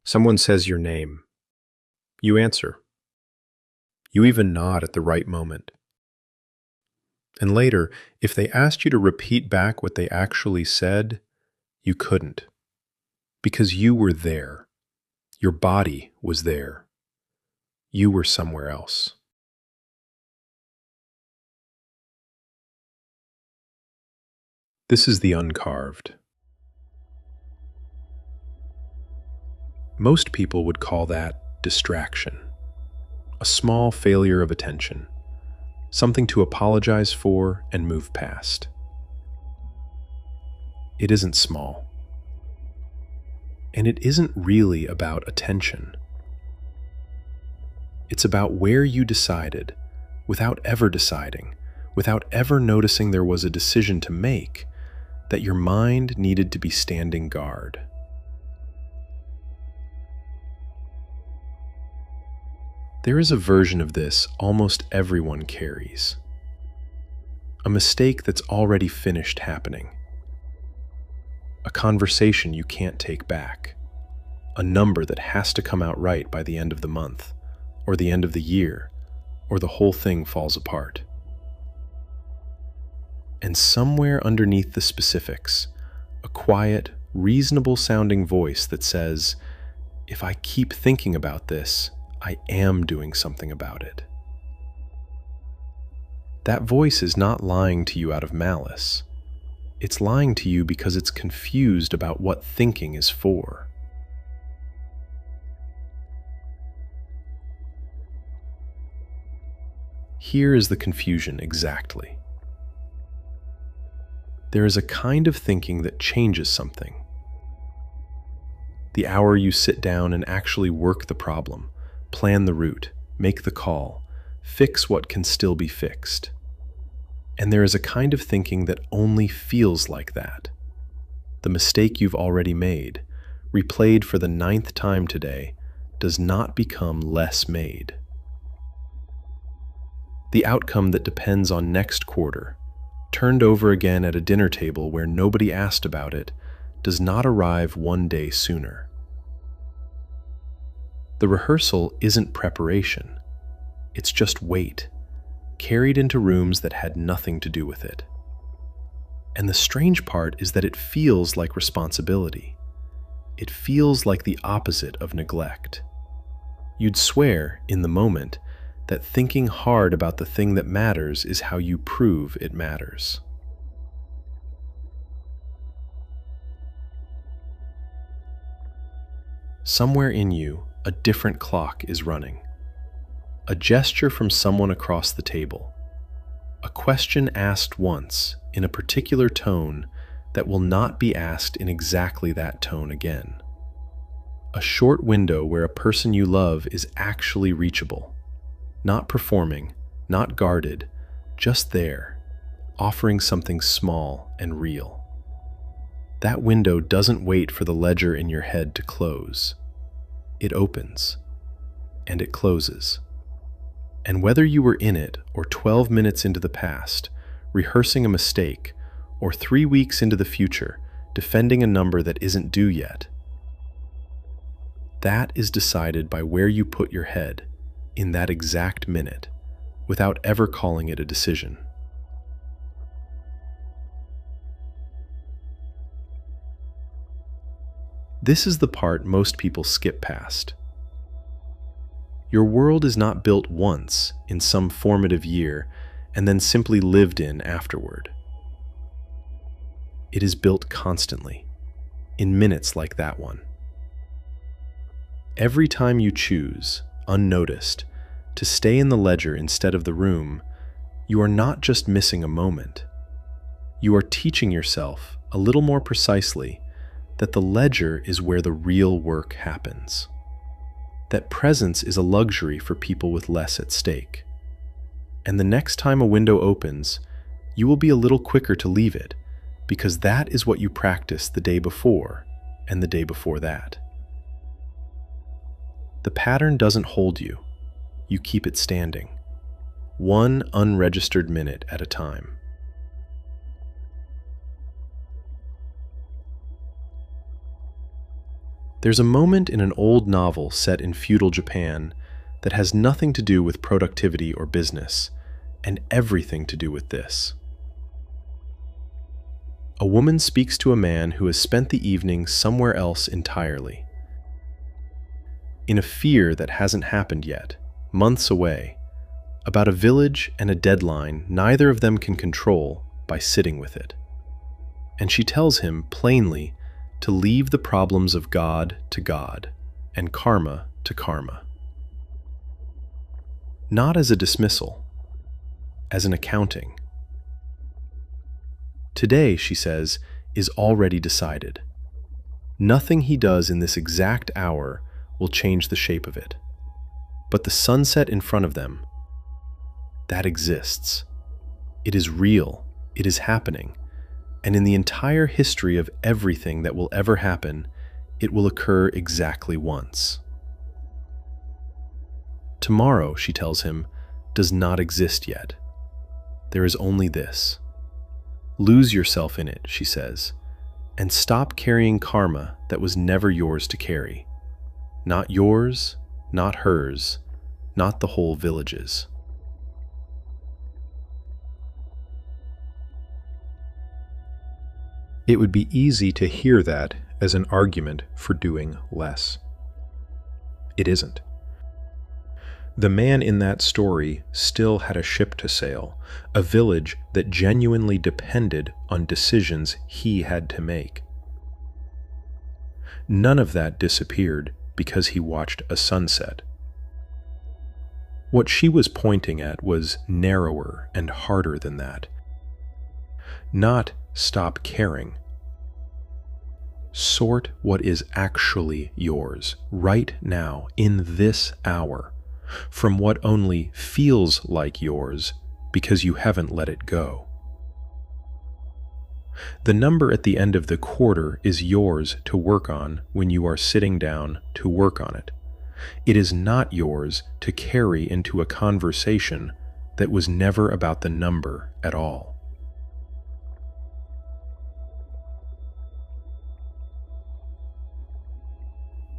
Someone says your name. You answer. You even nod at the right moment. And later, if they asked you to repeat back what they actually said, you couldn't. Because you were there. Your body was there. You were somewhere else. This is the UncaRved. Most people would call that distraction, a small failure of attention, something to apologize for and move past. It isn't small. And it isn't really about attention. It's about where you decided, without ever deciding, without ever noticing there was a decision to make, that your mind needed to be standing guard. There is a version of this almost everyone carries. A mistake that's already finished happening. A conversation you can't take back. A number that has to come out right by the end of the month, or the end of the year, or the whole thing falls apart. And somewhere underneath the specifics, a quiet, reasonable-sounding voice that says, if I keep thinking about this, I am doing something about it. That voice is not lying to you out of malice. It's lying to you because it's confused about what thinking is for. Here is the confusion exactly. There is a kind of thinking that changes something. The hour you sit down and actually work the problem, plan the route, make the call, fix what can still be fixed. And there is a kind of thinking that only feels like that. The mistake you've already made, replayed for the 9th time today, does not become less made. The outcome that depends on next quarter, turned over again at a dinner table where nobody asked about it, does not arrive one day sooner. The rehearsal isn't preparation. It's just weight, carried into rooms that had nothing to do with it. And the strange part is that it feels like responsibility. It feels like the opposite of neglect. You'd swear, in the moment, that thinking hard about the thing that matters is how you prove it matters. Somewhere in you, a different clock is running. A gesture from someone across the table. A question asked once, in a particular tone, that will not be asked in exactly that tone again. A short window where a person you love is actually reachable. Not performing, not guarded, just there, offering something small and real. That window doesn't wait for the ledger in your head to close. It opens, and it closes. And whether you were in it or 12 minutes into the past, rehearsing a mistake, or 3 weeks into the future, defending a number that isn't due yet, that is decided by where you put your head in that exact minute, without ever calling it a decision. This is the part most people skip past. Your world is not built once in some formative year and then simply lived in afterward. It is built constantly, in minutes like that one. Every time you choose, unnoticed, to stay in the ledger instead of the room, you are not just missing a moment. You are teaching yourself, a little more precisely, that the ledger is where the real work happens. That presence is a luxury for people with less at stake. And the next time a window opens, you will be a little quicker to leave it, because that is what you practiced the day before and the day before that. The pattern doesn't hold you. You keep it standing, one unregistered minute at a time. There's a moment in an old novel set in feudal Japan that has nothing to do with productivity or business, and everything to do with this. A woman speaks to a man who has spent the evening somewhere else entirely. In a fear that hasn't happened yet, months away, about a village and a deadline neither of them can control by sitting with it. And she tells him plainly to leave the problems of God to God and karma to karma. Not as a dismissal, as an accounting. Today, she says, is already decided. Nothing he does in this exact hour will change the shape of it. But the sunset in front of them, that exists. It is real, it is happening, and in the entire history of everything that will ever happen, it will occur exactly once. Tomorrow, she tells him, does not exist yet. There is only this. Lose yourself in it, she says, and stop carrying karma that was never yours to carry. Not yours, not hers, not the whole village's. It would be easy to hear that as an argument for doing less. It isn't. The man in that story still had a ship to sail, a village that genuinely depended on decisions he had to make. None of that disappeared because he watched a sunset. What she was pointing at was narrower and harder than that. Not stop caring. Sort what is actually yours, right now, in this hour, from what only feels like yours because you haven't let it go. The number at the end of the quarter is yours to work on when you are sitting down to work on it. It is not yours to carry into a conversation that was never about the number at all.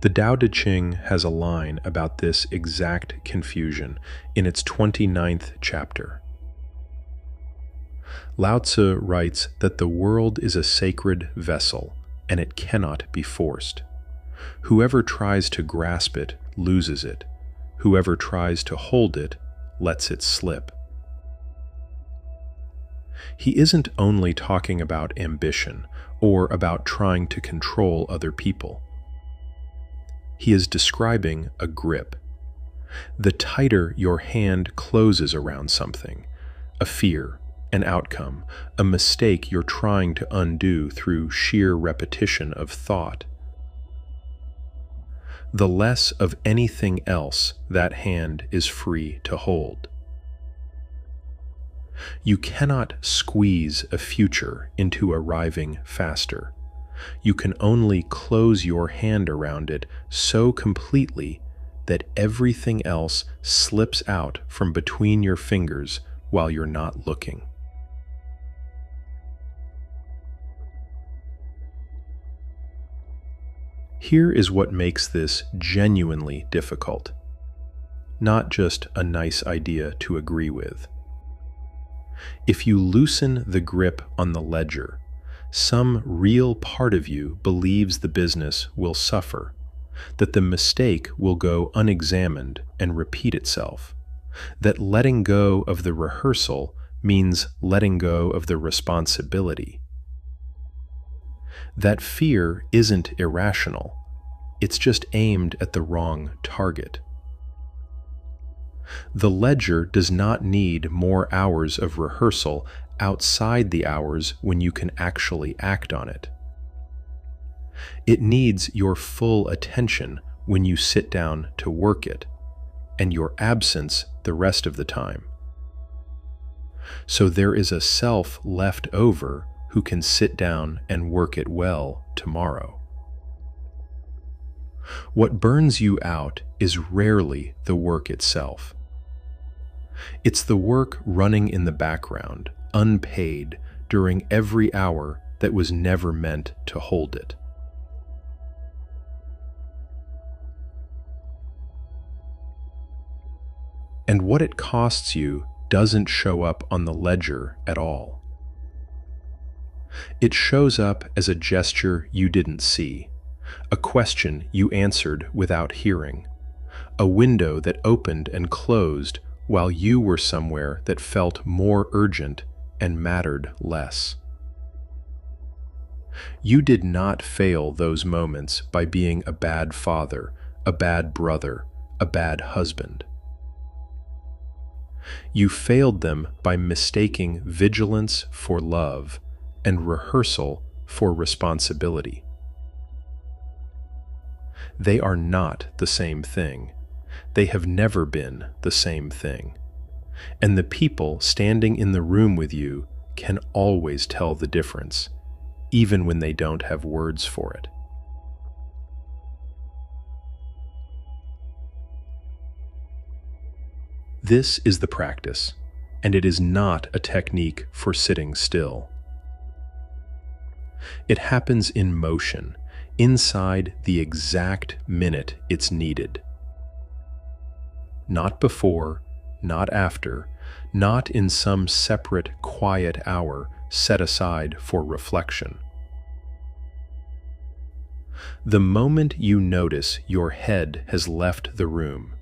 The Tao Te Ching has a line about this exact confusion in its 29th chapter. Lao Tzu writes that the world is a sacred vessel, and it cannot be forced. Whoever tries to grasp it loses it. Whoever tries to hold it lets it slip. He isn't only talking about ambition or about trying to control other people. He is describing a grip. The tighter your hand closes around something, a fear, an outcome, a mistake you're trying to undo through sheer repetition of thought, the less of anything else that hand is free to hold. You cannot squeeze a future into arriving faster. You can only close your hand around it so completely that everything else slips out from between your fingers while you're not looking. Here is what makes this genuinely difficult, not just a nice idea to agree with. If you loosen the grip on the ledger, some real part of you believes the business will suffer, that the mistake will go unexamined and repeat itself, that letting go of the rehearsal means letting go of the responsibility. That fear isn't irrational, it's just aimed at the wrong target. The ledger does not need more hours of rehearsal outside the hours when you can actually act on it. It needs your full attention when you sit down to work it, and your absence the rest of the time. So there is a self left over who can sit down and work it well tomorrow. What burns you out is rarely the work itself. It's the work running in the background, unpaid, during every hour that was never meant to hold it. And what it costs you doesn't show up on the ledger at all. It shows up as a gesture you didn't see, a question you answered without hearing, a window that opened and closed while you were somewhere that felt more urgent and mattered less. You did not fail those moments by being a bad father, a bad brother, a bad husband. You failed them by mistaking vigilance for love and rehearsal for responsibility. They are not the same thing. They have never been the same thing. And the people standing in the room with you can always tell the difference, even when they don't have words for it. This is the practice, and it is not a technique for sitting still. It happens in motion, inside the exact minute it's needed. Not before, not after, not in some separate quiet hour set aside for reflection. The moment you notice your head has left the room,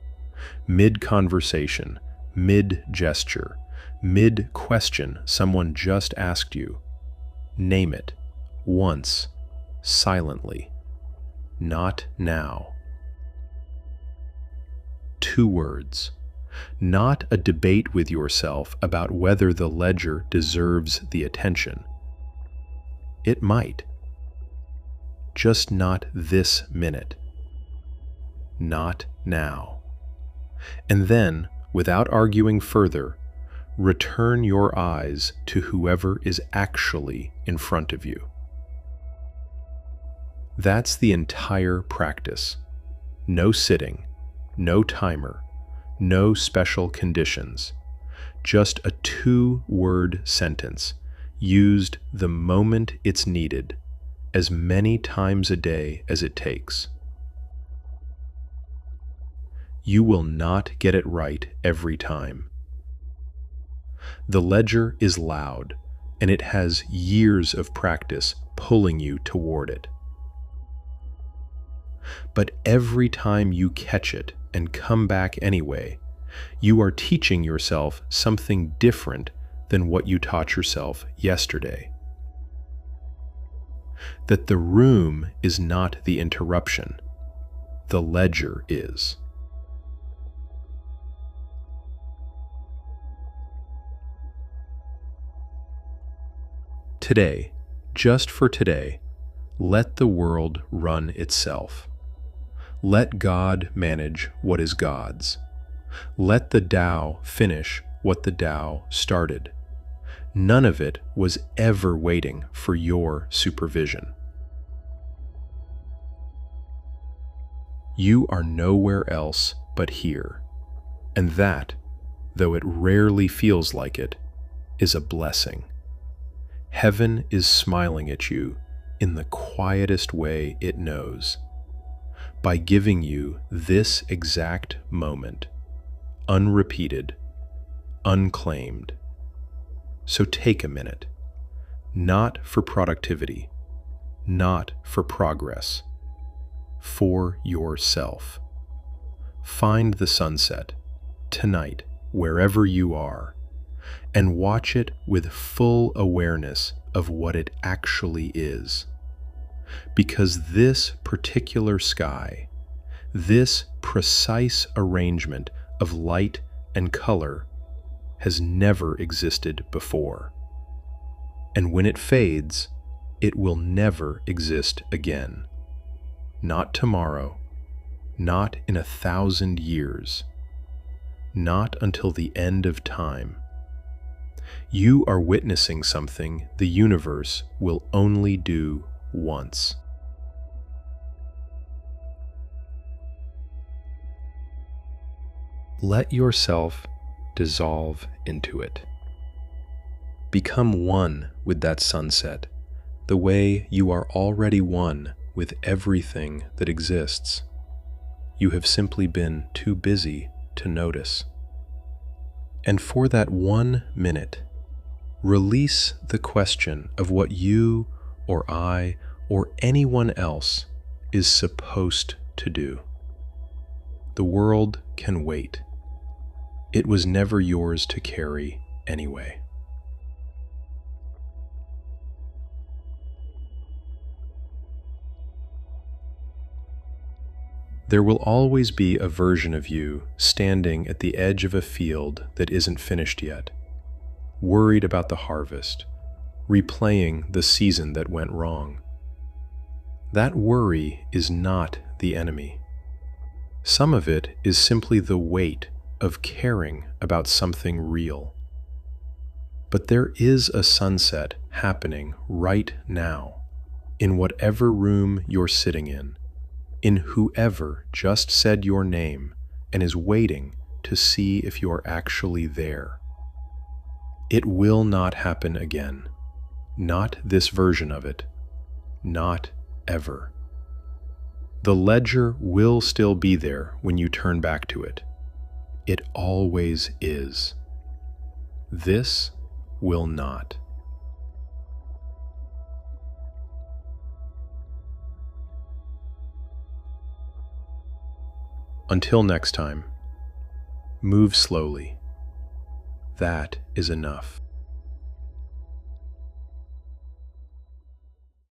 mid-conversation, mid-gesture, mid-question someone just asked you, name it, once, silently. Not now. 2 words. Not a debate with yourself about whether the ledger deserves the attention. It might. Just not this minute. Not now. And then, without arguing further, return your eyes to whoever is actually in front of you. That's the entire practice. No sitting, no timer, no special conditions. Just a 2-word sentence, used the moment it's needed, as many times a day as it takes. You will not get it right every time. The ledger is loud, and it has years of practice pulling you toward it. But every time you catch it and come back anyway, you are teaching yourself something different than what you taught yourself yesterday. That the room is not the interruption, the ledger is. Today, just for today, let the world run itself. Let God manage what is God's. Let the Tao finish what the Tao started. None of it was ever waiting for your supervision. You are nowhere else but here, and that, though it rarely feels like it, is a blessing. Heaven is smiling at you in the quietest way it knows, by giving you this exact moment, unrepeated, unclaimed. So take a minute, not for productivity, not for progress, for yourself. Find the sunset, tonight, wherever you are, and watch it with full awareness of what it actually is. Because this particular sky, this precise arrangement of light and color has never existed before. And when it fades, it will never exist again. Not tomorrow, not in 1,000 years, not until the end of time. You are witnessing something the universe will only do once. Let yourself dissolve into it. Become one with that sunset, the way you are already one with everything that exists. You have simply been too busy to notice. And for that 1 minute, release the question of what you or I or anyone else is supposed to do. The world can wait. It was never yours to carry anyway. There will always be a version of you standing at the edge of a field that isn't finished yet, worried about the harvest, replaying the season that went wrong. That worry is not the enemy. Some of it is simply the weight of caring about something real. But there is a sunset happening right now, in whatever room you're sitting in whoever just said your name and is waiting to see if you're actually there. It will not happen again. Not this version of it. Not ever. The ledger will still be there when you turn back to it. It always is. This will not. Until next time, move slowly. That is enough.